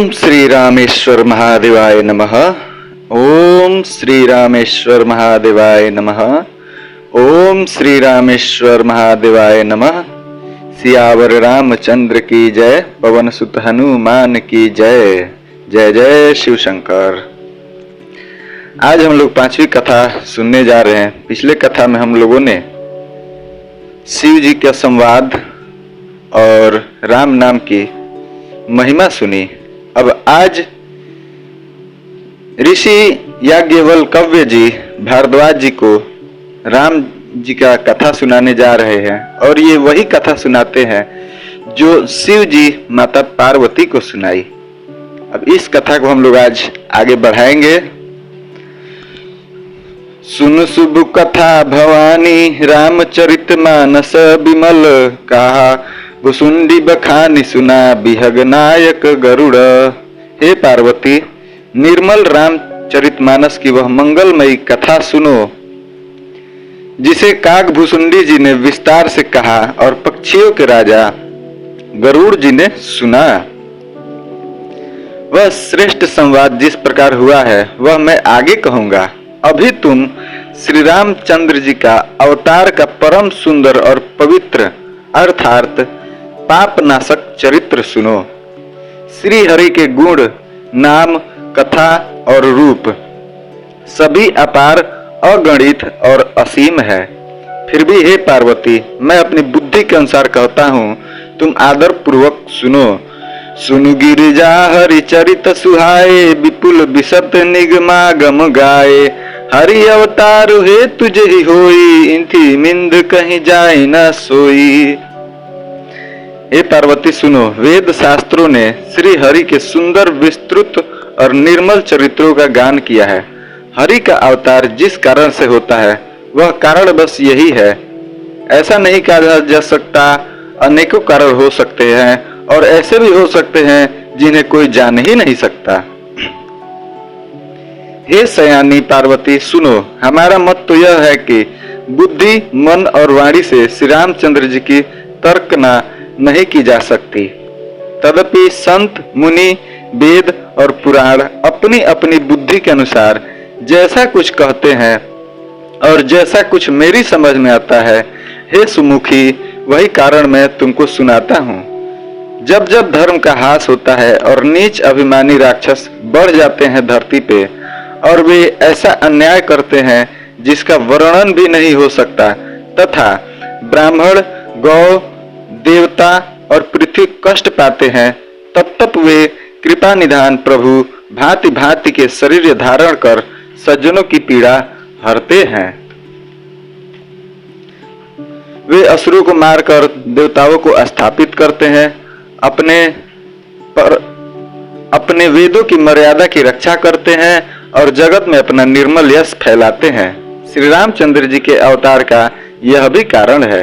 ओम श्री रामेश्वर महादेवाय नमः। ओम श्री रामेश्वर महादेवाय नमः। ओम श्री रामेश्वर महादेवाय नमः। सियावर रामचंद्र की जय, पवन सुत हनुमान की जय। जय जय शिव शंकर। आज हम लोग पांचवी कथा सुनने जा रहे हैं। पिछले कथा में हम लोगों ने शिव जी का संवाद और राम नाम की महिमा सुनी। अब आज ऋषि याज्ञवल्क्य जी भारद्वाज जी को राम जी का कथा सुनाने जा रहे हैं और ये वही कथा सुनाते हैं जो शिव जी माता पार्वती को सुनाई। अब इस कथा को हम लोग आज आगे बढ़ाएंगे। सुन शुभ कथा भवानी, रामचरितमानस बिमल कहा, भुसुंडी बखानी सुना बिहग नायक गरुड़। हे पार्वती, निर्मल रामचरितमानस की वह मंगलमयी कथा सुनो जिसे काग भुसुंडी जी ने विस्तार से कहा और पक्षियों के राजा गरुड़ जी ने सुना। वह श्रेष्ठ संवाद जिस प्रकार हुआ है वह मैं आगे कहूंगा। अभी तुम श्री रामचंद्र जी का अवतार का परम सुंदर और पवित्र अर्थात पाप नाशक चरित्र सुनो। श्री हरि के गुण, नाम, कथा और रूप सभी अपार, अगणित और असीम है। फिर भी हे पार्वती, मैं अपनी बुद्धि के अनुसार कहता हूँ, तुम आदर पूर्वक सुनो। सुनु गिरिजा हरि चरित सुहाए, विपुल विशत निगमागम गाए। हरि अवतार हे तुझे ही होई, इंथी मिंद कहीं जाए न सोई। हे पार्वती सुनो, वेद शास्त्रों ने श्री हरि के सुंदर, विस्तृत और निर्मल चरित्रों का गान किया है। हरि का अवतार जिस कारण से होता है वह कारण बस यही है। ऐसा नहीं कहा जा सकता। अनेकों कारण हो सकते हैं और ऐसे भी हो सकते हैं जिन्हें कोई जान ही नहीं सकता। हे सयानी पार्वती सुनो, हमारा मत तो यह है कि बुद्धि, मन और वाणी से श्री रामचंद्र जी की तर्कना नहीं की जा सकती। तदपि संत, मुनि, वेद और पुराण अपनी अपनी बुद्धि के अनुसार जैसा कुछ कहते हैं और जैसा कुछ मेरी समझ में आता है, हे सुमुखी, वही कारण मैं तुमको सुनाता हूँ। जब जब धर्म का ह्रास होता है और नीच अभिमानी राक्षस बढ़ जाते हैं धरती पे और वे ऐसा अन्याय करते हैं जिसका वर्णन भी नहीं हो सकता, तथा ब्राह्मण, गौ, देवता और पृथ्वी कष्ट पाते हैं, तब तब वे कृपा निधान प्रभु भांति भांति के शरीर धारण कर सज्जनों की पीड़ा हरते हैं। वे असुरों को मारकर देवताओं को स्थापित करते हैं, अपने वेदों की मर्यादा की रक्षा करते हैं और जगत में अपना निर्मल यश फैलाते हैं। श्री रामचंद्र जी के अवतार का यह भी कारण है।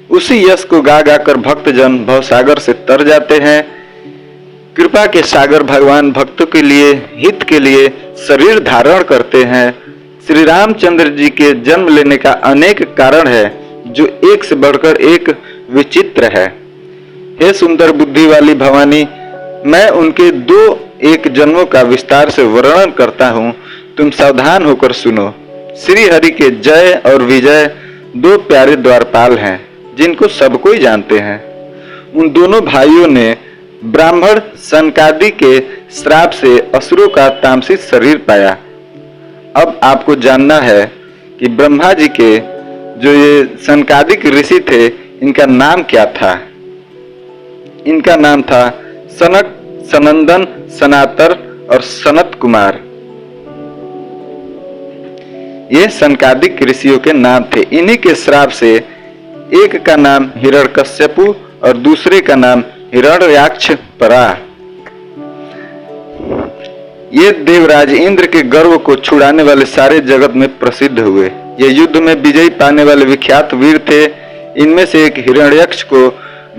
उसी यश को गा गा कर भक्तजन भवसागर से तर जाते हैं। कृपा के सागर भगवान भक्तों के लिए, हित के लिए शरीर धारण करते हैं। श्री रामचंद्र जी के जन्म लेने का अनेक कारण है जो एक से बढ़कर एक विचित्र है। हे सुंदर बुद्धि वाली भवानी, मैं उनके दो एक जन्मों का विस्तार से वर्णन करता हूँ, तुम सावधान होकर सुनो। श्री हरि के जय और विजय दो प्यारे द्वारपाल हैं जिनको सब कोई जानते हैं। उन दोनों भाइयों ने ब्राह्मण सनकादि के श्राप से असुरों का तामसिक शरीर पाया। अब आपको जानना है कि ब्रह्मा जी के जो ये सनकादिक ऋषि थे, इनका नाम क्या था। इनका नाम था सनक, सनंदन, सनातर और सनत कुमार। ये सनकादिक ऋषियों के नाम थे। इन्हीं के श्राप से एक का नाम हिरण्यकश्यपु और दूसरे का नाम हिरण्याक्ष पड़ा। ये देवराज इंद्र के गर्व को छुड़ाने वाले सारे जगत में प्रसिद्ध हुए। ये युद्ध में विजयी पाने वाले विख्यात वीर थे। इनमें से एक हिरण्यक्ष को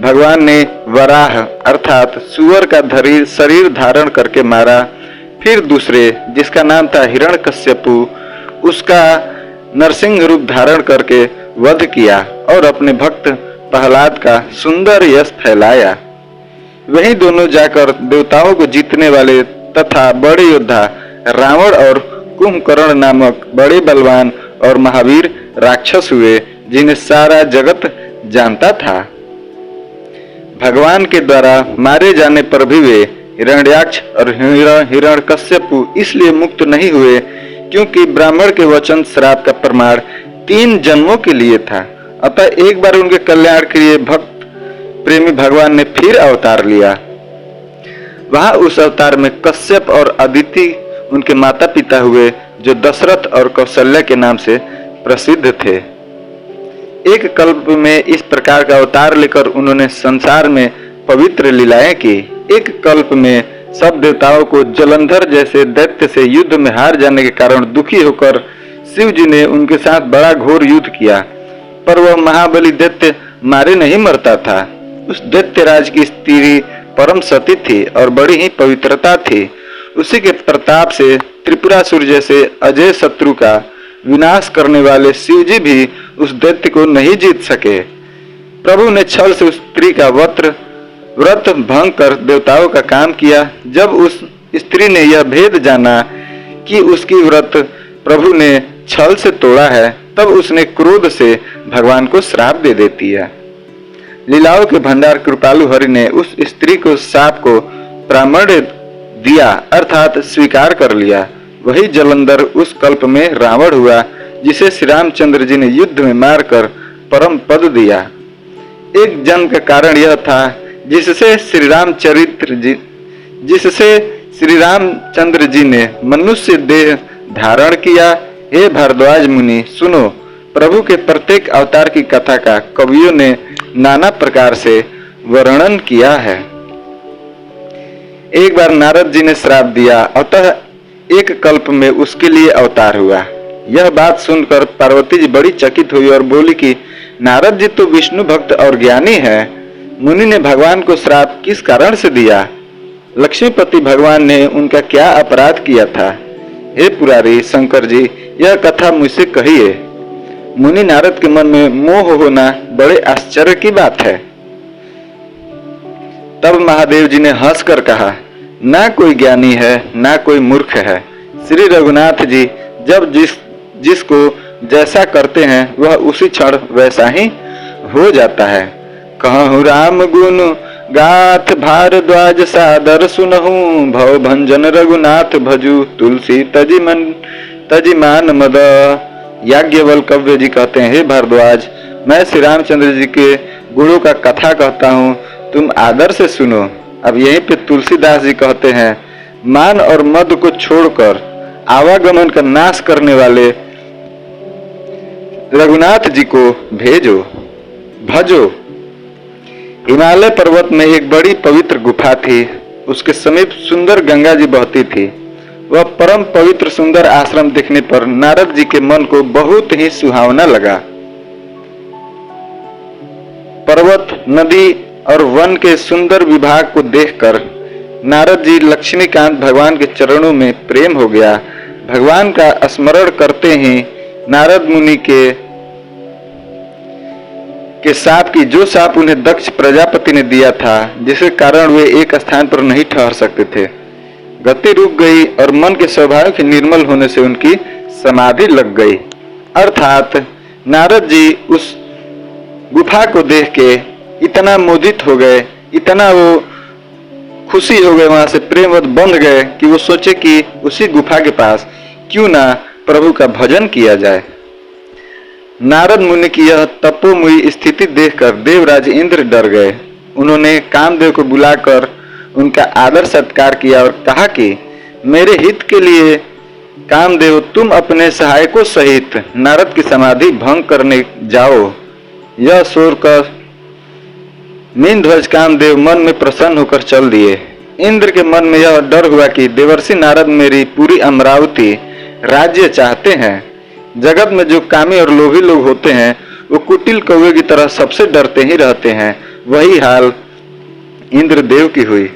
भगवान ने वराह अर्थात सुअर का शरीर धारण करके मारा। फिर दूसरे, जिसका नाम था हिरण्यकश्यपु, उसका नरसिंह रूप धारण करके वध किया और अपने भक्त प्रहलाद का सुंदर यश फैलाया। वहीं दोनों जाकर देवताओं को जीतने वाले तथा बड़े योद्धा रावण और कुंभकर्ण नामक बड़े बलवान और महावीर राक्षस हुए, जिन्हें सारा जगत जानता था। भगवान के द्वारा मारे जाने पर भी वे हिरण्याक्ष और हिरण्यकश्यपु इसलिए मुक्त नहीं हुए क्योंकि ब्राह्मण के वचन श्राप का प्रमाण 3 जन्मों के लिए था। अतः एक बार उनके कल्याण के लिए भक्त प्रेमी भगवान ने फिर अवतार लिया। वहां उस अवतार में कश्यप और अदिति उनके माता पिता हुए, जो दशरथ और कौशल्या के नाम से प्रसिद्ध थे। एक कल्प में इस प्रकार का अवतार लेकर उन्होंने संसार में पवित्र लीलाएं की। एक कल्प में सब देवताओं को जलंधर जैसे दैत्य से युद्ध में हार जाने के कारण दुखी होकर शिव जी ने उनके साथ बड़ा घोर युद्ध किया, पर वह महाबली दैत्य मारे नहीं मरता था। उस दैत्य राज की स्त्री परम सती थी और बड़ी ही पवित्रता थी। उसी के प्रताप से त्रिपुरासुर जैसे अजय शत्रु का विनाश करने वाले शिव जी भी उस दैत्य को नहीं जीत सके। प्रभु ने छल से उस स्त्री का व्रत भंग कर देवताओं का काम किया। जब उस स्त्री ने यह भेद जाना कि उसकी व्रत प्रभु ने छल से तोड़ा है, तब उसने क्रोध से भगवान को श्राप दे देती है। लीलाओं के भंडार कृपालु हरि ने उस स्त्री को शाप को प्रामाण्य दिया, अर्थात स्वीकार कर लिया। वही जलंधर उस कल्प में रावण हुआ, जिसे श्री रामचंद्र जी ने युद्ध में मारकर परम पद दिया। एक जन्म का कारण यह था जिससे श्री रामचंद्र जी ने मनुष्य देह धारण किया। हे भारद्वाज मुनि, सुनो, प्रभु के प्रत्येक अवतार की कथा का कवियों ने नाना प्रकार से वर्णन किया है। एक बार नारद जी ने श्राप दिया, अतः एक कल्प में उसके लिए अवतार हुआ। यह बात सुनकर पार्वती जी बड़ी चकित हुई और बोली कि नारद जी तो विष्णु भक्त और ज्ञानी है, मुनि ने भगवान को श्राप किस कारण से दिया? लक्ष्मीपति भगवान ने उनका क्या अपराध किया था? हे पुरारी शंकर जी, यह कथा मुझसे कहिए। मुनि नारद के मन में मोह होना बड़े आश्चर्य की बात है। तब महादेव जी ने हंसकर कहा, ना कोई ज्ञानी है ना कोई मूर्ख है। श्री रघुनाथ जी जब जिसको जैसा करते हैं वह उसी क्षण वैसा ही हो जाता है। कहूँ राम गुण गाथ भारद्वाज सादर सुनहूं, भव भंजन रघुनाथ भजू तुलसी तजी मान मद। याज्ञवल्क्य जी कहते हैं, हे भारद्वाज, मैं श्री रामचंद्र जी के गुणों का कथा कहता हूँ, तुम आदर से सुनो। अब यहीं पे तुलसीदास जी कहते हैं, मान और मद को छोड़कर आवागमन का नाश करने वाले रघुनाथ जी को भजो। हिमालय पर्वत में एक बड़ी पवित्र गुफा थी। उसके समीप सुंदर गंगा जी बहती थी। वह परम पवित्र सुंदर आश्रम देखने पर नारद जी के मन को बहुत ही सुहावना लगा। पर्वत, नदी और वन के सुंदर विभाग को देखकर नारद जी लक्ष्मीकांत भगवान के चरणों में प्रेम हो गया। भगवान का स्मरण करते ही नारद मुनि के साप की जो साप उन्हें दक्ष प्रजापति ने दिया था, जिसके कारण वे एक स्थान पर नहीं ठहर सकते थे, गति रुक गई और मन के स्वाभाविक निर्मल होने से उनकी समाधि लग गई। अर्थात नारद जी उस गुफा को देख के इतना मोदित हो गए, इतना वो खुशी हो गए, वहां से प्रेमवश बंध गए कि वो सोचे कि उसी गुफा के पास क्यों ना प्रभु का भजन किया जाए। नारद मुनि की यह तपोमयी स्थिति देखकर देवराज इंद्र डर गए। उन्होंने कामदेव को बुलाकर उनका आदर सत्कार किया और कहा कि मेरे हित के लिए कामदेव, तुम अपने सहायकों सहित नारद की समाधि भंग करने जाओ। यह सुनकर मीनध्वज कामदेव मन में प्रसन्न होकर चल दिए। इंद्र के मन में यह डर हुआ कि देवर्षि नारद मेरी पूरी अमरावती राज्य चाहते हैं। जगत में जो कामी और लोभी लोग होते हैं वो कुटिल कौवे की तरह सबसे डरते ही रहते हैं। वही हाल इंद्रदेव की हुई।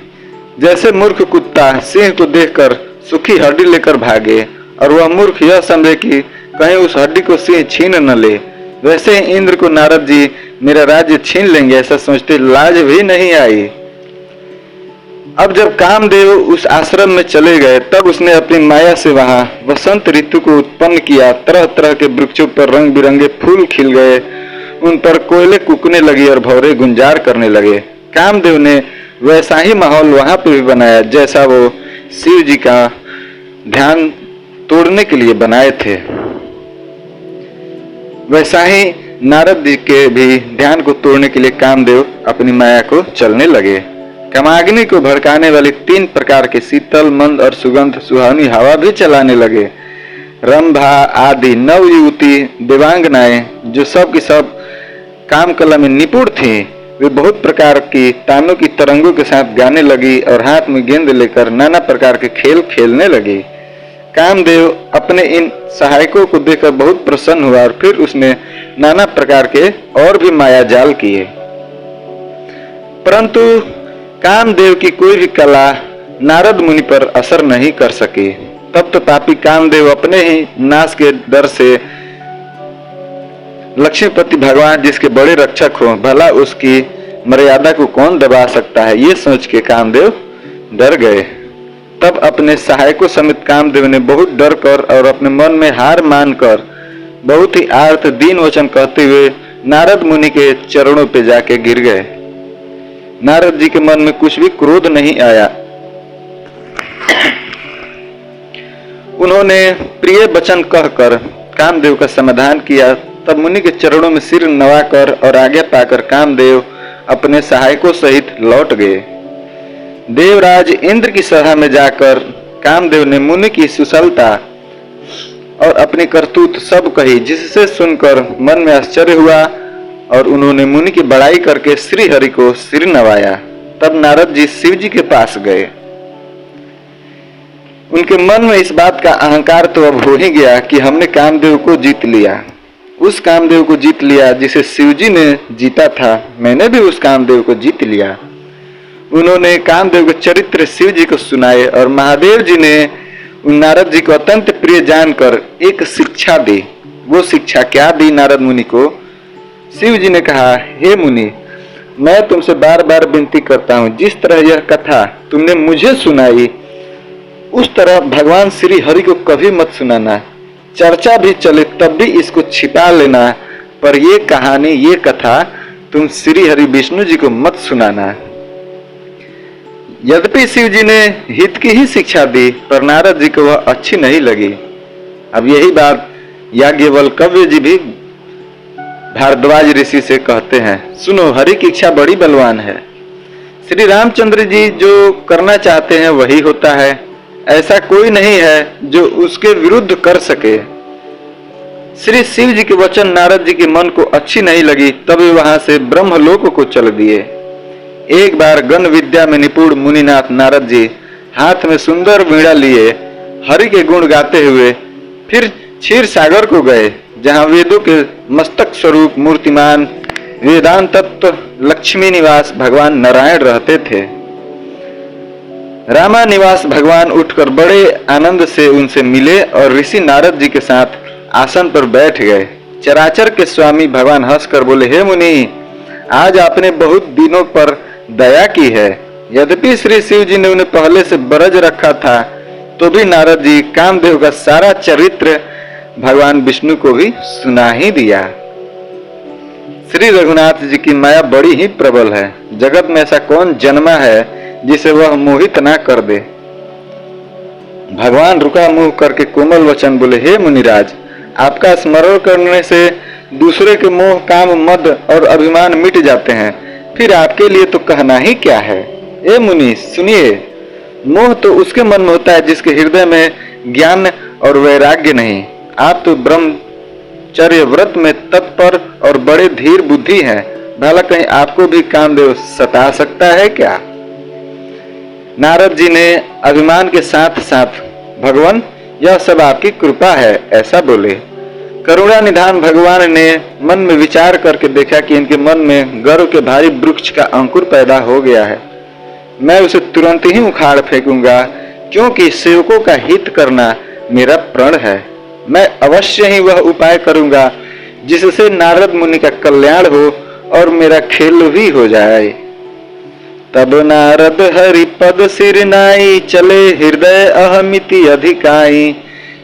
जैसे मूर्ख कुत्ता सिंह को देखकर सूखी हड्डी लेकर भागे और वह मूर्ख यह समझे कि कहीं उस हड्डी को सिंह छीन न ले, वैसे ही इंद्र को नारद जी मेरा राज्य छीन लेंगे ऐसा सोचते लाज भी नहीं आई। अब जब कामदेव उस आश्रम में चले गए तब उसने अपनी माया से वहां वसंत ऋतु को उत्पन्न किया। तरह तरह के वृक्षों पर रंग बिरंगे फूल खिल गए, उन पर कोयले कूकने लगी और भौरे गुंजार करने लगे। कामदेव ने वैसा ही माहौल वहां पर भी बनाया जैसा वो शिव जी का ध्यान तोड़ने के लिए बनाए थे। वैसा ही नारद जी के भी ध्यान को तोड़ने के लिए कामदेव अपनी माया को चलने लगे। कामाग्नि को भड़काने वाली 3 प्रकार के शीतल, मंद और सुगंध सुहावनी हवा भी चलाने लगे। रंभा आदि 9 युवती देवांगनाएं जो सब की सब काम कला में निपुण थीं, वे बहुत प्रकार की तानों की तरंगों के साथ गाने लगी और हाथ में गेंद लेकर नाना प्रकार के खेल खेलने लगी। कामदेव अपने इन सहायकों को देखकर बहुत प्रसन्न हुआ और फिर उसने नाना प्रकार के और भी माया जाल किए, परंतु कामदेव की कोई भी कला नारद मुनि पर असर नहीं कर सकी। तब तो पापी कामदेव अपने ही नाश के डर से लक्ष्मीपति भगवान जिसके बड़े रक्षक हो, भला उसकी मर्यादा को कौन दबा सकता है, ये सोच के कामदेव डर गए। तब अपने सहायकों समेत कामदेव ने बहुत डर कर और अपने मन में हार मानकर बहुत ही आर्त दीन वचन कहते हुए नारद मुनि के चरणों पे जाके गिर गए। नारद जी के मन में कुछ भी क्रोध नहीं आया। उन्होंने प्रिय वचन कहकर कामदेव का समाधान किया। तब मुनि के चरणों में सिर नवाकर और आज्ञा पाकर कामदेव अपने सहायकों सहित लौट गए। देवराज इंद्र की सभा में जाकर कामदेव ने मुनि की सुशलता और अपनी करतूत सब कही, जिससे सुनकर मन में आश्चर्य हुआ और उन्होंने मुनि की बड़ाई करके श्री हरि को सिर नवाया। तब नारद जी शिव जी के पास गए। उनके मन में इस बात का अहंकार तो अब हो ही गया कि हमने कामदेव को जीत लिया। उस कामदेव को जीत लिया जिसे शिव जी ने जीता था, मैंने भी उस कामदेव को जीत लिया। उन्होंने कामदेव के चरित्र शिव जी को सुनाए और महादेव जी ने नारद जी को अत्यंत प्रिय जानकर एक शिक्षा दी। वो शिक्षा क्या दी नारद मुनि को? शिव जी ने कहा, हे मुनि, मैं तुमसे बार बार विनती करता हूँ, जिस तरह यह कथा तुमने मुझे सुनाई उस तरह भगवान श्री हरि को कभी मत सुनाना। चर्चा भी चले तब भी इसको छिपा लेना, पर ये कहानी, ये कथा तुम श्री हरि विष्णु जी को मत सुनाना। यद्यपि शिव जी ने हित की ही शिक्षा दी, पर नारद जी को वह अच्छी नहीं लगी। अब यही बात याज्ञवल्क्य जी भी भारद्वाज ऋषि से कहते हैं, सुनो, हरि की इच्छा बड़ी बलवान है। श्री रामचंद्र जी जो करना चाहते हैं वही होता है, ऐसा कोई नहीं है जो उसके विरुद्ध कर सके। श्री शिव जी के वचन नारद जी के मन को अच्छी नहीं लगी, तब वे वहां से ब्रह्मलोक को चल दिए। एक बार गण विद्या में निपुण मुनिनाथ नारद जी हाथ में सुंदर वीणा लिए हरि के गुण गाते हुए फिर क्षीर सागर को गए, जहां वेदों के मस्तक स्वरूप मूर्तिमान वेदांत तत्व लक्ष्मी निवास भगवान नारायण रहते थे। रामा निवास भगवान उठकर बड़े आनंद से उनसे मिले और ऋषि नारद जी के साथ आसन पर बैठ गए। चराचर के स्वामी भगवान हंसकर बोले, हे मुनि, आज आपने बहुत दिनों पर दया की है। यद्यपि श्री शिव जी ने उन्हें पहले से बरज रखा था, तो भी नारद जी कामदेव का सारा चरित्र भगवान विष्णु को भी सुना ही दिया। श्री रघुनाथ जी की माया बड़ी ही प्रबल है। जगत में ऐसा कौन जन्मा है जिसे वह मोहित ना कर दे। भगवान रुका मुंह करके कोमल वचन बोले, हे मुनिराज, आपका स्मरण करने से दूसरे के मोह, काम, मद और अभिमान मिट जाते हैं, फिर आपके लिए तो कहना ही क्या है। ए मुनि सुनिए, मोह तो उसके मन में होता है जिसके हृदय में ज्ञान और वैराग्य नहीं। आप तो ब्रह्मचर्य व्रत में तत्पर और बड़े धीर बुद्धि हैं, भला कहीं आपको भी कामदेव सता सकता है क्या? नारद जी ने अभिमान के साथ साथ, भगवान यह सब आपकी कृपा है, ऐसा बोले। करुणा निधान भगवान ने मन में विचार करके देखा कि इनके मन में गर्व के भारी वृक्ष का अंकुर पैदा हो गया है। मैं उसे तुरंत ही उखाड़ फेंकूंगा, क्योंकि सेवकों का हित करना मेरा प्रण है। मैं अवश्य ही वह उपाय करूंगा जिससे नारद मुनि का कल्याण हो और मेरा खेल भी हो जाए। तब नारद हरि पद सिर नाई, चले हृदय अहमिति अधिकाई।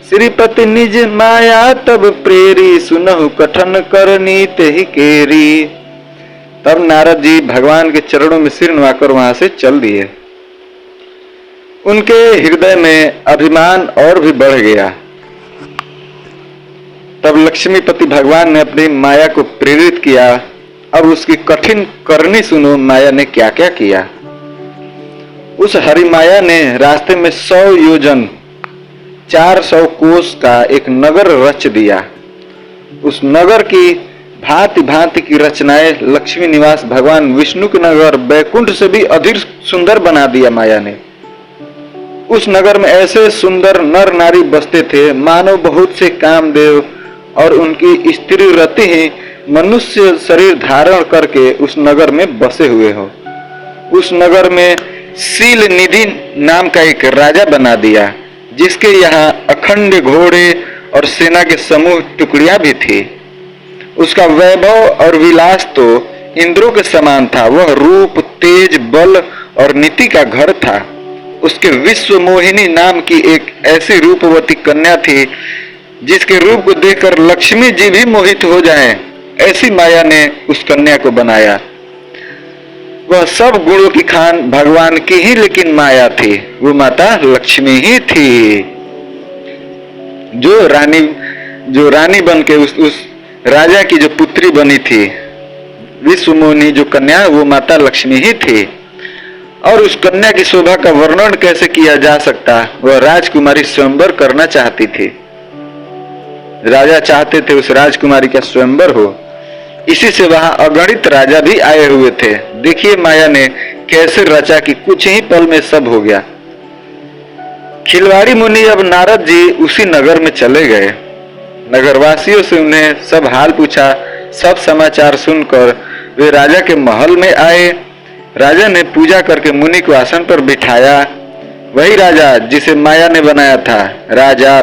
श्रीपति निज माया तब प्रेरी, सुनहु कठन करनी तेहि केरी। तब नारद जी भगवान के चरणों में सिर नवाकर वहां से चल दिए। उनके हृदय में अभिमान और भी बढ़ गया। तब लक्ष्मीपति भगवान ने अपनी माया को प्रेरित किया। अब उसकी कठिन करनी सुनो, माया ने क्या क्या किया। उस हरि माया ने रास्ते में 100 योजन 400 कोस का एक नगर रच दिया। उस नगर की भांति भांति की रचनाएं लक्ष्मी निवास भगवान विष्णु के नगर बैकुंठ से भी अधिक सुंदर बना दिया माया ने। उस नगर में ऐसे सुंदर नर नारी बसते थे मानो बहुत से कामदेव और उनकी स्त्री रति ही मनुष्य शरीर धारण करके उस नगर में बसे हुए हो। उस नगर में शील निधि नाम का एक राजा बना दिया, जिसके यहाँ अखंड घोड़े और सेना के समूह टुकड़ियां भी थी। उसका वैभव और विलास तो इंद्रों के समान था। वह रूप, तेज, बल और नीति का घर था। उसके विश्व मोहिनी नाम की एक ऐसी रूपवती कन्या थी जिसके रूप को देखकर लक्ष्मी जी भी मोहित हो जाएं। ऐसी माया ने उस कन्या को बनाया। वह सब गुणों की खान भगवान की ही लेकिन माया थी। वो माता लक्ष्मी ही थी, जो रानी बन के उस राजा की जो पुत्री बनी थी। विश्व मोहिनी जो कन्या, वो माता लक्ष्मी ही थी। और उस कन्या की शोभा का वर्णन कैसे किया जा सकता। वह राजकुमारी स्वयंवर करना चाहती थी। राजा चाहते थे उस राजकुमारी का स्वयंवर हो। इसी से वहां अगणित राजा भी आए हुए थे। देखिए माया ने कैसे रचा कि कुछ ही पल में सब हो गया। खिलवाड़ी मुनि अब नारद जी उसी नगर में चले गए। नगरवासियों से उन्हें सब हाल पूछा। सब समाचार सुनकर वे राजा के महल में आए। राजा ने पूजा करके मुनि को आसन पर बिठाया। वही राजा जिसे माया ने बनाया था। राजा,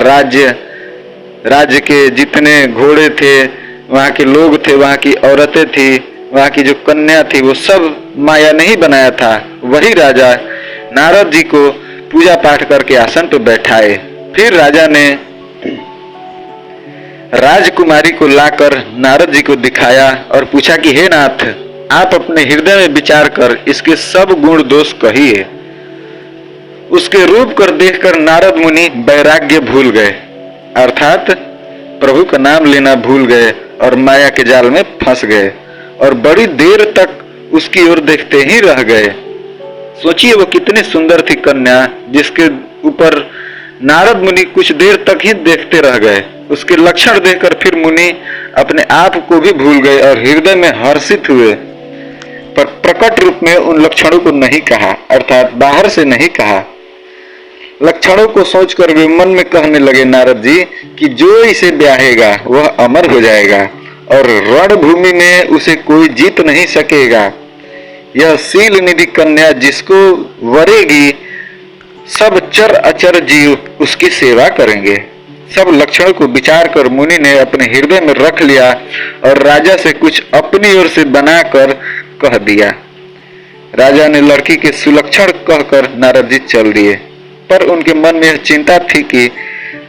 राज्य के जितने घोड़े थे, वहां के लोग थे, वहां की औरतें थी, वहां की जो कन्या थी, वो सब माया ने ही बनाया था। वही राजा नारद जी को पूजा पाठ करके आसन पर बैठाए। फिर राजा ने राजकुमारी को लाकर नारद जी को दिखाया और पूछा कि हे नाथ, आप अपने हृदय में विचार कर इसके सब गुण दोष कहिए। उसके रूप कर देखकर नारद मुनि वैराग्य भूल गए, अर्थात प्रभु का नाम लेना भूल गए और माया के जाल में फंस गए और बड़ी देर तक उसकी ओर देखते ही रह गए। सोचिए वो कितनी सुंदर थी कन्या, जिसके ऊपर नारद मुनि कुछ देर तक ही देखते रह गए। उसके लक्षण देखकर फिर मुनि अपने आप को भी भूल गए और हृदय में हर्षित हुए, पर प्रकट रूप में उन लक्षणों को नहीं कहा, अर्थात बाहर से नहीं कहा। लक्षणों को सोचकर वे मन में कहने लगे नारद जी कि जो इसे ब्याहेगा वह अमर हो जाएगा और रणभूमि में उसे कोई जीत नहीं सकेगा। यह शील निधि कन्या जिसको वरेगी, सब चर अचर जीव उसकी सेवा करेंगे। सब लक्षणों को विचार कर मुनि ने अपने हृदय में रख लिया और राजा से कुछ अपनी ओर से बनाकर कह दिया। राजा ने लड़की के सुलक्षण कहकर नारद जी चल दिए, पर उनके मन में यह चिंता थी कि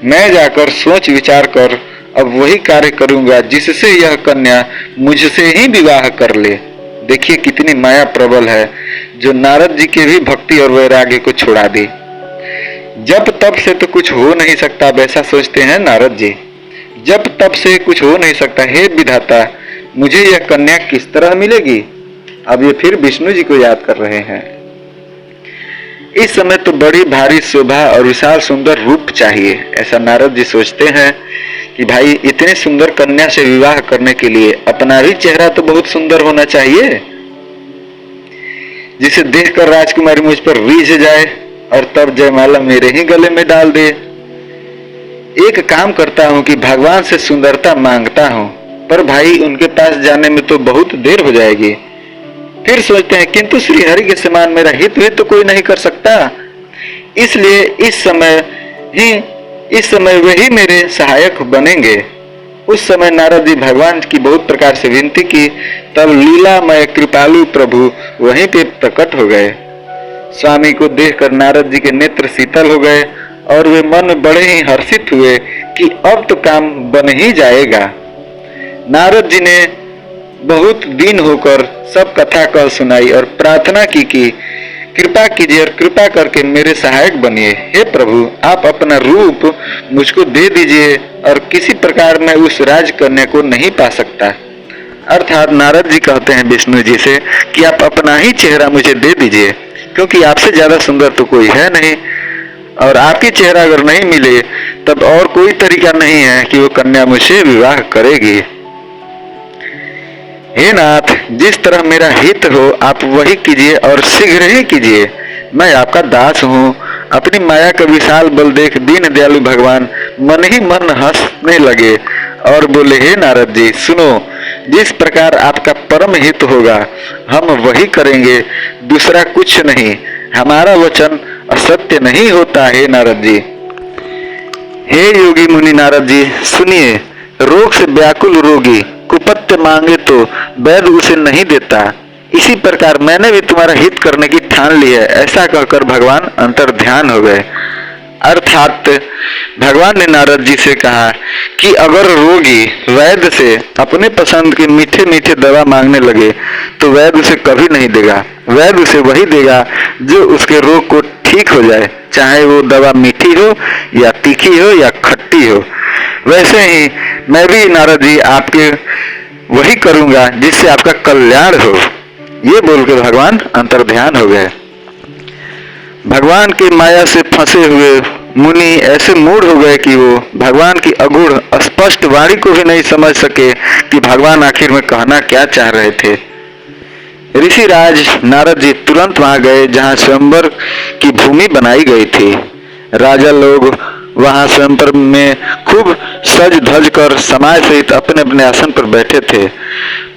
मैं जाकर सोच विचार कर अब वही कार्य करूंगा जिससे यह कन्या मुझसे ही विवाह कर ले। देखिए कितनी माया प्रबल है, जो नारद जी के भी भक्ति और वैराग्य को छुड़ा दी। जब तब से तो कुछ हो नहीं सकता, वैसा सोचते हैं नारद जी। जब तब से कुछ हो नहीं सकता, हे विधाता मुझे यह कन्या किस तरह मिलेगी। अब ये फिर विष्णु जी को याद कर रहे हैं। इस समय तो बड़ी भारी शोभा और विशाल सुंदर रूप चाहिए, ऐसा नारद जी सोचते हैं कि भाई इतने सुंदर कन्या से विवाह करने के लिए अपना भी चेहरा तो बहुत सुंदर होना चाहिए, जिसे देखकर राजकुमारी मुझ पर रीझ जाए और तब जयमाला मेरे ही गले में डाल दे। एक काम करता हूँ कि भगवान से सुंदरता मांगता हूँ, पर भाई उनके पास जाने में तो बहुत देर हो जाएगी। फिर सोचते हैं किंतु श्री हरि के समान मेरा हित भी तो कोई नहीं कर सकता, इसलिए इस समय वही मेरे सहायक बनेंगे। उस समय नारद जी भगवान की बहुत प्रकार से विनती की, तब लीलामय कृपालु प्रभु वहीं पे प्रकट हो गए। स्वामी को देखकर नारद जी के नेत्र शीतल हो गए और वे मन में बड़े ही हर्षित हुए कि अब तो काम बन ही जाएगा। नारद जी ने बहुत दिन होकर सब कथा कह सुनाई और प्रार्थना की कि कृपा कीजिए और कृपा करके मेरे सहायक बनिए। हे प्रभु, आप अपना रूप मुझको दे दीजिए और किसी प्रकार मैं उस राजकन्या को नहीं पा सकता। अर्थात नारद जी कहते हैं विष्णु जी से कि आप अपना ही चेहरा मुझे दे दीजिए, क्योंकि आपसे ज्यादा सुंदर तो कोई है नहीं, और आपकी चेहरा अगर नहीं मिले तब और कोई तरीका नहीं है कि वो कन्या मुझसे विवाह करेगी। हे नाथ, जिस तरह मेरा हित हो आप वही कीजिए और शीघ्र ही कीजिए। मैं आपका दास हूँ। अपनी माया का विशाल बल देख दीन दयालु भगवान मन ही मन हंसने लगे और बोले, हे नारद जी सुनो, जिस प्रकार आपका परम हित होगा हम वही करेंगे, दूसरा कुछ नहीं। हमारा वचन असत्य नहीं होता। हे नारद जी, हे योगी मुनि नारद जी सुनिए, रोग से व्याकुल रोगी कुपत्य मांगे तो वैद्य उसे नहीं देता, इसी प्रकार मैंने भी तुम्हारा हित करने की ठान ली है। ऐसा कहकर भगवान अंतर्ध्यान हो गए। अर्थात भगवान ने नारद जी से कहा कि अगर रोगी वैद्य से अपने पसंद के मीठे मीठे दवा मांगने लगे तो वैद्य उसे कभी नहीं देगा। वैद्य उसे वही देगा जो उसके रोग को ठीक हो जाए, चाहे वो दवा मीठी हो या तीखी हो या खट्टी हो। वैसे ही मैं भी नारद जी आपके वही करूंगा जिससे आपका कल्याण हो। ये बोलकर भगवान अंतर्ध्यान हो गए। भगवान की माया से फंसे हुए मुनि ऐसे मूढ़ हो गए कि वो भगवान की अगूढ़ स्पष्ट वाणी को भी नहीं समझ सके कि भगवान आखिर में कहना क्या चाह रहे थे। ऋषिराज नारद जी तुरंत वहां गए जहां स्वयंवर की भूमि बनाई गई थी। राजा लोग वहां स्वयंवर में खूब सज धज कर समाज सहित अपने अपने आसन पर बैठे थे।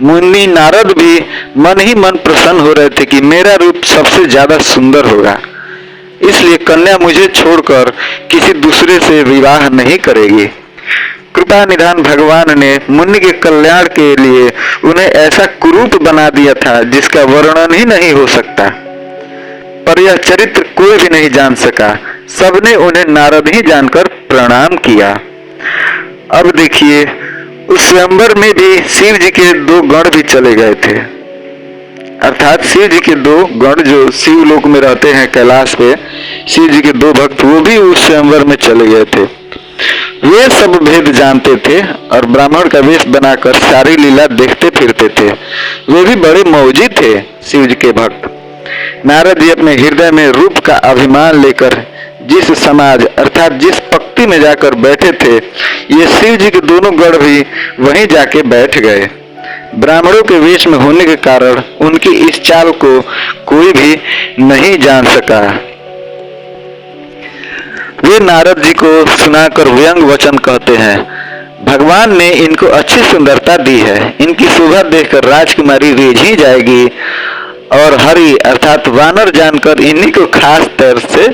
मुनि नारद भी मन ही मन प्रसन्न हो रहे थे कि मेरा रूप सबसे ज्यादा सुंदर होगा, इसलिए कन्या मुझे छोड़कर किसी दूसरे से विवाह नहीं करेगी। कृपा निधान भगवान ने मुनि के कल्याण के लिए उन्हें ऐसा कुरूप बना दिया था जिसका वर्णन ही नहीं हो सकता, पर यह चरित्र कोई भी नहीं जान सका। सबने उन्हें नारद ही जानकर प्रणाम किया। अब देखिए, उस स्वयंवर में भी शिव जी के दो गण भी चले गए थे। अर्थात शिव जी के दो गण जो शिव लोक में रहते हैं कैलाश पे, शिव जी के दो भक्त वो भी उस स्वयंवर में चले गए थे। वे सब भेद जानते थे और ब्राह्मण का वेश बनाकर सारी लीला देखते फिरते थे। वे भी बड़े मौजी थे शिव जी के भक्त। नारद जी अपने हृदय में रूप का अभिमान लेकर जिस समाज अर्थात जिस पंक्ति में जाकर बैठे थे, ये शिव जी के दोनों गण भी वहीं जाके बैठ गए। ब्राह्मणों के वेश में होने के कारण उनकी इस चाल को कोई भी नहीं जान सका। वे नारद जी को सुनाकर व्यंग वचन कहते हैं, भगवान ने इनको अच्छी सुंदरता दी है, इनकी शोभा देखकर राजकुमारी रीझ ही जाएगी और हरि अर्थात वानर जानकर इन्हीं को खास तरह से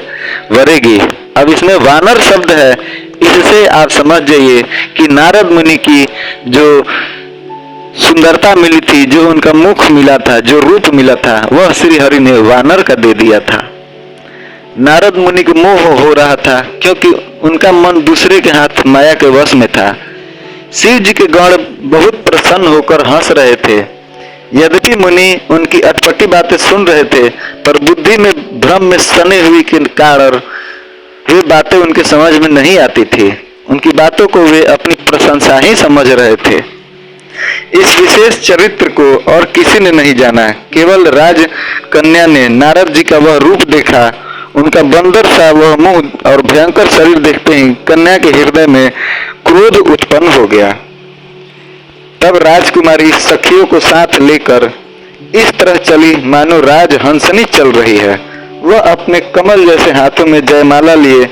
वरेगी। अब इसमें वानर शब्द है, इससे आप समझ जाइए कि नारद मुनि की जो सुंदरता मिली थी, जो उनका मुख मिला था, जो रूप मिला था, वह श्री हरि ने वानर का दे दिया था। नारद मुनि को मोह हो रहा था क्योंकि उनका मन दूसरे के हाथ माया के वश में था। शिव जी के गण बहुत प्रसन्न होकर हंस रहे थे। यद्यपि मुनि उनकी अटपटी बातें सुन रहे थे, पर बुद्धि में भ्रम में सने हुई के कारण वे बातें उनके समझ में नहीं आती थी। उनकी बातों को वे अपनी प्रशंसा ही समझ रहे थे। इस विशेष चरित्र को और किसी ने नहीं जाना, केवल राज कन्या ने नारद जी का वह रूप देखा। उनका बंदर सा वह मुंह और भयंकर शरीर देखते ही कन्या के हृदय में क्रोध उत्पन्न हो गया। तब राजकुमारी सखियों को साथ लेकर इस तरह चली मानो राज हंसनी चल रही है। वह अपने कमल जैसे हाथों में जयमाला लिए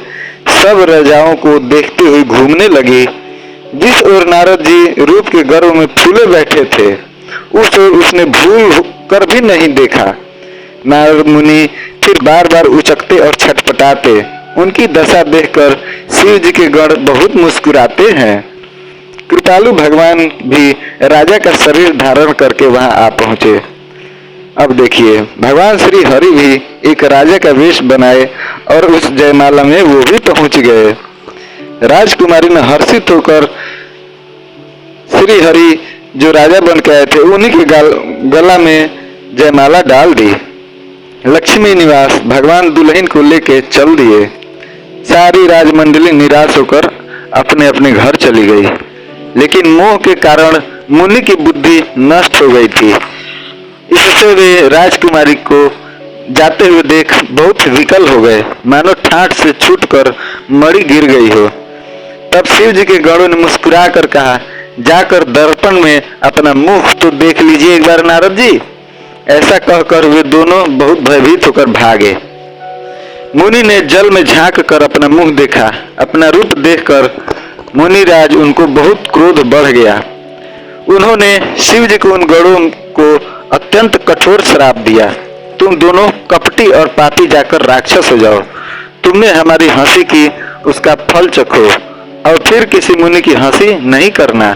सब राजाओं को देखते हुए घूमने लगी। जिस ओर नारद जी रूप के गर्व में फूले बैठे थे, उस ओर उसने भूल कर भी नहीं देखा। नारद मुनि फिर बार बार उचकते और छटपटाते। उनकी दशा देखकर शिव जी के गण बहुत मुस्कुराते हैं। कृपालु भगवान भी राजा का शरीर धारण करके वहां आ पहुंचे। अब देखिए, भगवान श्री हरि भी एक राजा का वेश बनाए और उस जयमाला में वो भी पहुंच गए। राजकुमारी ने हर्षित होकर श्री हरि जो राजा बन के आए थे उन्हीं के गला में जयमाला डाल दी। लक्ष्मी निवास भगवान दुल्हन को लेके चल दिए। सारी राजमंडली निराश होकर अपने अपने घर चली गई, लेकिन मोह के कारण मुनि की बुद्धि नष्ट हो गई थी। इससे वे राजकुमारी को जाते हुए देख बहुत विकल हो गए, मानो ठाठ से छूटकर मणि गिर गई हो। तब शिव जी के गणों ने मुस्कुरा कर कहा, जाकर दर्पण में अपना मुख तो देख लीजिए एक बार नारद जी। ऐसा कहकर वे दोनों बहुत भयभीत होकर भागे। मुनि ने जल में झांक कर अपना मुंह देखा। अपना रूप देखकर मुनिराज उनको बहुत क्रोध बढ़ गया। उन्होंने शिव जी को उन गणों को अत्यंत कठोर श्राप दिया, तुम दोनों कपटी और पापी जाकर राक्षस हो जाओ। तुमने हमारी हंसी की, उसका फल चखो और फिर किसी मुनि की हंसी नहीं करना।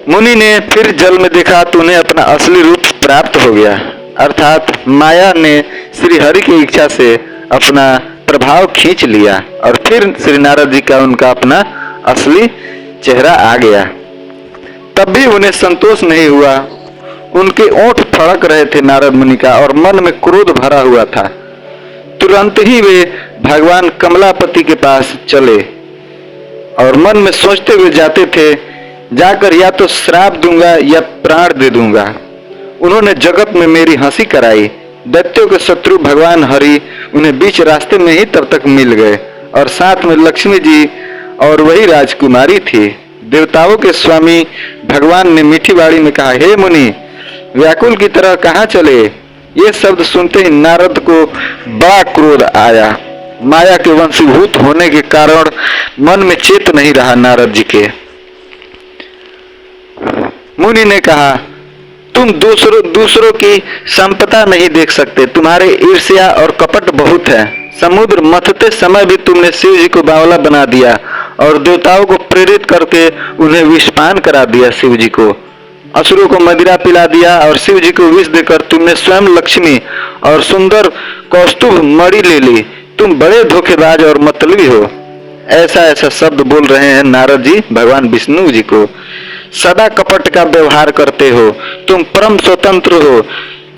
मुनि ने फिर जल में देखा तो उन्हें अपना असली रूप प्राप्त हो गया, अर्थात माया ने श्री हरि की इच्छा से अपना प्रभाव खींच लिया और फिर श्री नारद जी का उनका अपना असली चेहरा आ गया। तब भी उन्हें संतोष नहीं हुआ। उनके ओंठ फड़क रहे थे नारद मुनि का और मन में क्रोध भरा हुआ था। तुरंत ही वे भगवान कमलापति के पास चले और मन में सोचते हुए जाते थे, जाकर या तो श्राप दूंगा या प्राण दे दूंगा। उन्होंने जगत में मेरी हंसी कराई। दैत्यों के शत्रु भगवान हरि उन्हें बीच रास्ते में ही तब तक मिल गए और साथ में लक्ष्मी जी और वही राजकुमारी थी। देवताओं के स्वामी भगवान ने मीठी वाणी में कहा, हे मुनि, व्याकुल की तरह कहाँ चले? ये शब्द सुनते ही नारद को बड़ा क्रोध आया। माया के वंशीभूत होने के कारण मन में चेत नहीं रहा नारद जी के। मुनि ने कहा, तुम दूसरों की संपदा नहीं देख सकते, तुम्हारे ईर्ष्या और कपट बहुत है। समुद्र मथते समय भी तुमने शिव जी को बावला बना दिया और देवताओं को प्रेरित करके उन्हें विषपान करा दिया। शिव जी को असुरों को मदिरा पिला दिया और शिव जी को विष देकर तुमने स्वयं लक्ष्मी और सुंदर कौस्तुभ मणि ले ली। तुम बड़े धोखेबाज और मतलबी हो। ऐसा ऐसा शब्द बोल रहे हैं नारद जी भगवान विष्णु जी को। सदा कपट का व्यवहार करते हो, तुम परम स्वतंत्र हो,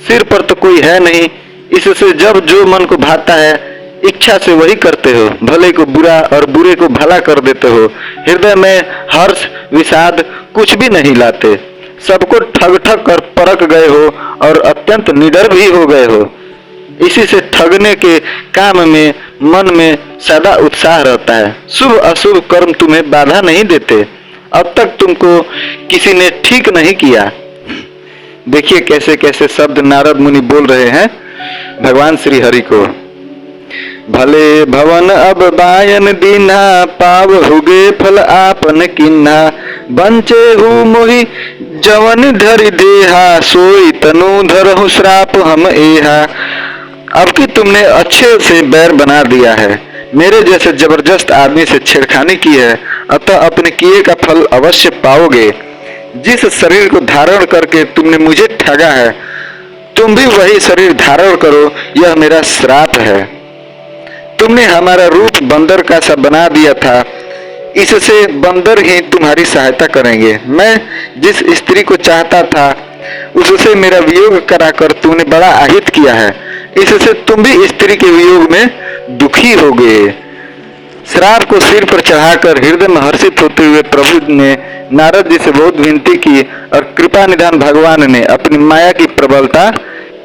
सिर पर तो कोई है नहीं, इससे जब जो मन को भाता है इच्छा से वही करते हो। भले को बुरा और बुरे को भला कर देते हो। हृदय में हर्ष विषाद कुछ भी नहीं लाते। सबको ठग ठग कर परख गए हो और अत्यंत निडर भी हो गए हो। इसी से ठगने के काम में मन में सदा उत्साह रहता है। शुभ अशुभ कर्म तुम्हें बाधा नहीं देते। अब तक तुमको किसी ने ठीक नहीं किया। देखिए कैसे कैसे शब्द नारद मुनि बोल रहे हैं भगवान श्री हरि को। भले भवन अब बायन दीना, पाव हुगे फल आपन किन्हा, बंचे हु मोहि जवन धरि देहा, सोई तनु धरहु श्राप हम एहा। अब कि तुमने अच्छे से बैर बना दिया है, मेरे जैसे जबरदस्त आदमी से छेड़खानी की है, अतः अपने किए का फल अवश्य पाओगे। जिस शरीर को धारण करके तुमने मुझे ठगा है, तुम भी वही शरीर धारण करो, यह मेरा श्राप है। तुमने हमारा रूप बंदर का सा बना दिया था, इससे बंदर ही तुम्हारी सहायता करेंगे। मैं जिस स्त्री को चाहता था उससे मेरा वियोग कराकर तुमने बड़ा आहित किया है, इससे तुम भी स्त्री के वियोग में दुखी हो गए। श्राप को सिर पर चढ़ाकर हृदय में हर्षित होते हुए प्रभु ने नारद जी से बहुत विनती की और कृपा निधान भगवान ने अपनी माया की प्रबलता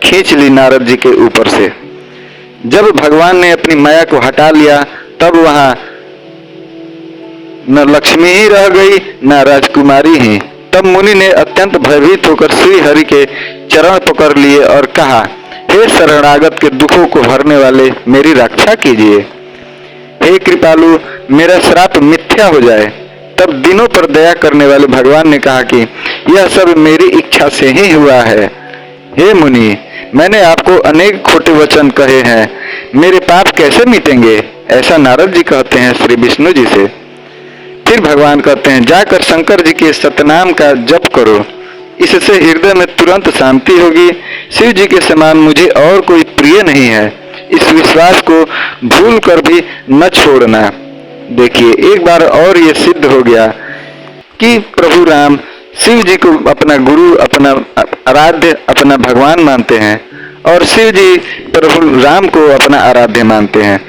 खींच ली नारद जी के ऊपर से। जब भगवान ने अपनी माया को हटा लिया तब वहां न लक्ष्मी ही रह गई न राजकुमारी ही। तब मुनि ने अत्यंत भयभीत होकर श्री हरि के चरण पकड़ लिए और कहा, हे शरणागत के दुखों को हरने वाले, मेरी रक्षा कीजिए। हे कृपालु, मेरा श्राप मिथ्या हो जाए। तब दिनों पर दया करने वाले भगवान ने कहा कि यह सब मेरी इच्छा से ही हुआ है। हे मुनि, मैंने आपको अनेक खोटे वचन कहे हैं, मेरे पाप कैसे मिटेंगे? ऐसा नारद जी कहते हैं श्री विष्णु जी से। फिर भगवान कहते हैं, जाकर शंकर जी के सतनाम का जप करो, इससे हृदय में तुरंत शांति होगी। शिव जी के समान मुझे और कोई प्रिय नहीं है, इस विश्वास को भूल कर भी न छोड़ना। देखिए, एक बार और ये सिद्ध हो गया कि प्रभु राम शिव जी को अपना गुरु, अपना आराध्य, अपना भगवान मानते हैं और शिव जी प्रभु राम को अपना आराध्य मानते हैं।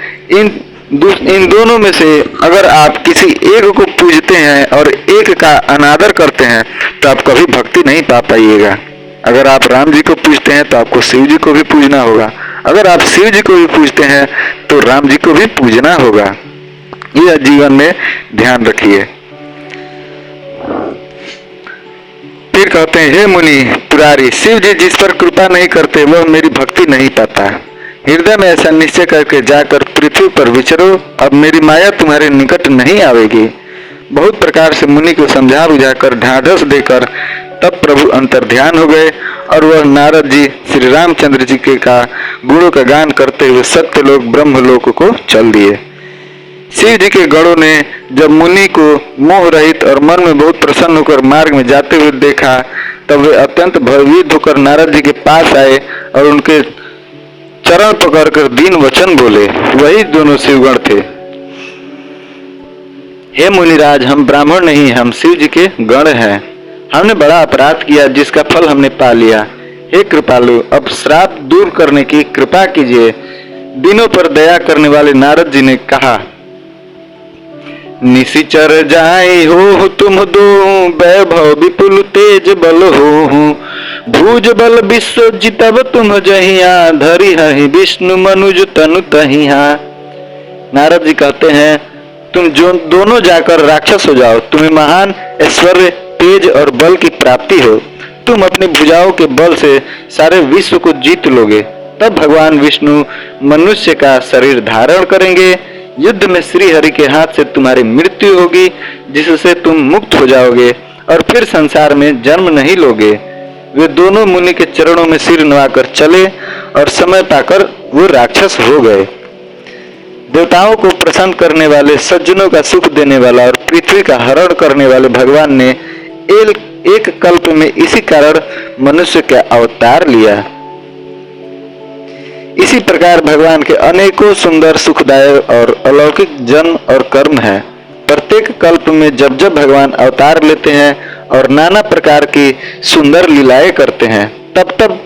इन दोनों में से अगर आप किसी एक को पूजते हैं और एक का अनादर करते हैं तो आप कभी भक्ति नहीं पा पाइएगा। अगर आप राम जी को पूजते हैं तो आपको शिव जी को भी पूजना होगा, अगर आप शिव जी को भी पूजते हैं तो राम जी को भी पूजना होगा। यह जीवन में ध्यान रखिए। फिर कहते हैं, हे मुनि पुरारी, शिव जी जिस पर कृपा नहीं करते वह मेरी भक्ति नहीं पाता। हृदय में ऐसा निश्चय करके जाकर पृथ्वी पर विचरो, अब मेरी माया तुम्हारे निकट नहीं आवेगी। बहुत प्रकार से मुनि को समझा बुझाकर ढाढ़स देकर तब प्रभु अंतर्ध्यान हो गए और वह नारद जी श्री रामचंद्र जी के का गुणों का गान करते हुए सत्यलोक ब्रह्मलोक को चल दिए। शिव जी के गणों ने जब मुनि को मोह रहित और मन में बहुत प्रसन्न होकर मार्ग में जाते हुए देखा तब वे अत्यंत भयभीत होकर नारद जी के पास आए और उनके चरण पकड़कर दीन वचन बोले। वही दोनों शिवगण थे। हे मुनिराज, हम ब्राह्मण नहीं, हम शिव जी के गण हैं। हमने बड़ा अपराध किया जिसका फल हमने पा लिया। हे कृपालु, अब श्राप दूर करने की कृपा कीजिए। दिनों पर दया करने वाले नारद जी ने कहा, निशिचर जाए हो तुम दो, वैभव विपुल तेज बल हो, भुज बल विश्व जितब तुम जहिया, धरि हहि विष्णु मनुज तनु तहिया। नारद जी कहते हैं, तुम जो दोनों जाकर राक्षस हो जाओ, तुम्हें महान ऐश्वर्य, तेज और बल की प्राप्ति हो। तुम अपनी भुजाओं के बल से सारे विश्व को जीत लोगे। तब भगवान विष्णु मनुष्य का शरीर धारण करेंगे। युद्ध में श्री हरि के हाथ से तुम्हारी मृत्यु होगी, जिससे तुम मुक्त हो जाओगे और फिर संसार में जन्म नहीं लोगे। वे दोनों मुनि के चरणों में सिर नवाकर चले और समय पाकर वो राक्षस हो गए। देवताओं को प्रसन्न करने वाले, सज्जनों का सुख देने वाला और पृथ्वी का हरण करने वाले भगवान ने एक कल्प में इसी कारण मनुष्य का अवतार लिया। इसी प्रकार भगवान के अनेकों सुंदर, सुखदायक और अलौकिक जन्म और कर्म है। प्रत्येक कल्प में जब जब भगवान अवतार लेते हैं और नाना प्रकार की सुंदर लीलाएं करते हैं, तब तब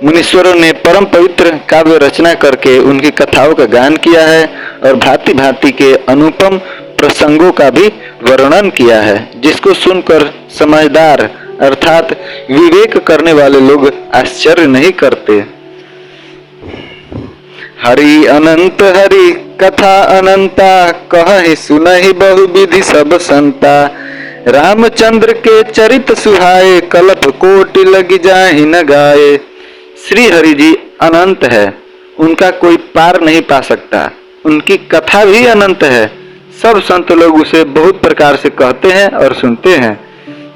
मुनीश्वरों ने परम पवित्र काव्य रचना करके उनकी कथाओं का गान किया है और भांति भांति के अनुपम प्रसंगों का भी वर्णन किया है, जिसको सुनकर समझदार अर्थात विवेक करने वाले लोग आश्चर्य नहीं करते। हरि अनंत हरि कथा अनंता, कहि सुनहि बहुविधि सब संता। रामचंद्र के चरित सुहाए, कल्प कोटि लगी जाहि न गाए। श्री हरि जी अनंत है, उनका कोई पार नहीं पा सकता। उनकी कथा भी अनंत है, सब संत लोग उसे बहुत प्रकार से कहते हैं और सुनते हैं।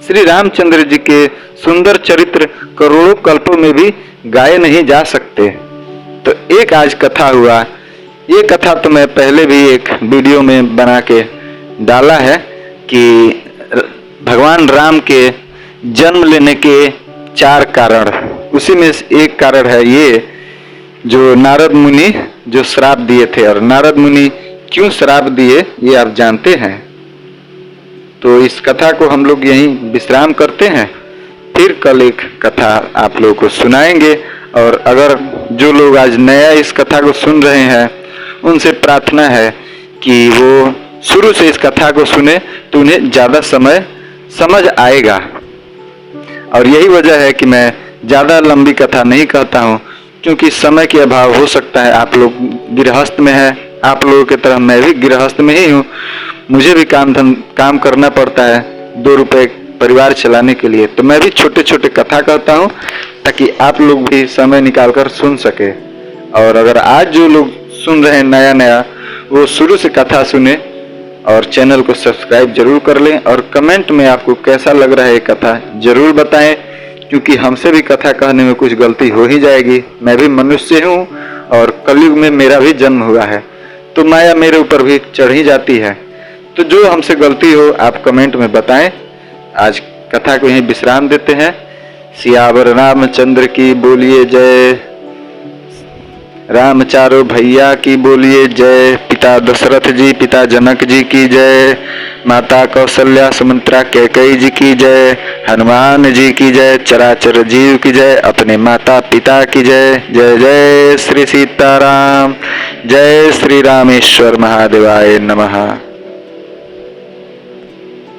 श्री रामचंद्र जी के सुंदर चरित्र करोड़ों कल्पों में भी गाए नहीं जा सकते। तो एक आज कथा हुआ। ये कथा तो मैं पहले भी एक वीडियो में बना के डाला है कि भगवान राम के जन्म लेने के 4 कारण। उसी में एक कारण है ये जो नारद मुनि जो श्राप दिए थे। और नारद मुनि क्यों श्राप दिए ये आप जानते हैं। तो इस कथा को हम लोग यहीं विश्राम करते हैं, फिर कल एक कथा आप लोगों को सुनाएंगे। और अगर जो लोग आज नया इस कथा को सुन रहे हैं उनसे प्रार्थना है कि वो शुरू से इस कथा को सुने तो उन्हें ज़्यादा समय समझ आएगा। और यही वजह है कि मैं ज़्यादा लंबी कथा नहीं कहता हूँ, क्योंकि समय के अभाव हो सकता है। आप लोग गृहस्थ में हैं, आप लोगों की तरह मैं भी गृहस्थ में ही हूँ। मुझे भी काम करना पड़ता है 2 रुपए परिवार चलाने के लिए। तो मैं भी छोटे छोटे कथा कहता हूँ ताकि आप लोग भी समय निकालकर सुन सके। और अगर आज जो लोग सुन रहे हैं नया नया, वो शुरू से कथा सुने और चैनल को सब्सक्राइब जरूर कर लें। और कमेंट में आपको कैसा लग रहा है ये कथा जरूर बताएं, क्योंकि हमसे भी कथा कहने में कुछ गलती हो ही जाएगी। मैं भी मनुष्य हूँ और कलयुग में मेरा भी जन्म हुआ है, तो माया मेरे ऊपर भी चढ़ ही जाती है। तो जो हमसे गलती हो आप कमेंट में बताएं। आज कथा को यहीं विश्राम देते हैं। सियावर रामचंद्र की बोलिए जय। राम चारो भैया की बोलिए जय। पिता दशरथ जी, पिता जनक जी की जय। माता कौशल्या सुमित्रा कैकेयी जी की जय। हनुमान जी की जय। चराचर जीव की जय। अपने माता पिता की जय। जय जय श्री सीताराम। जय श्री रामेश्वर महादेवाय नमः।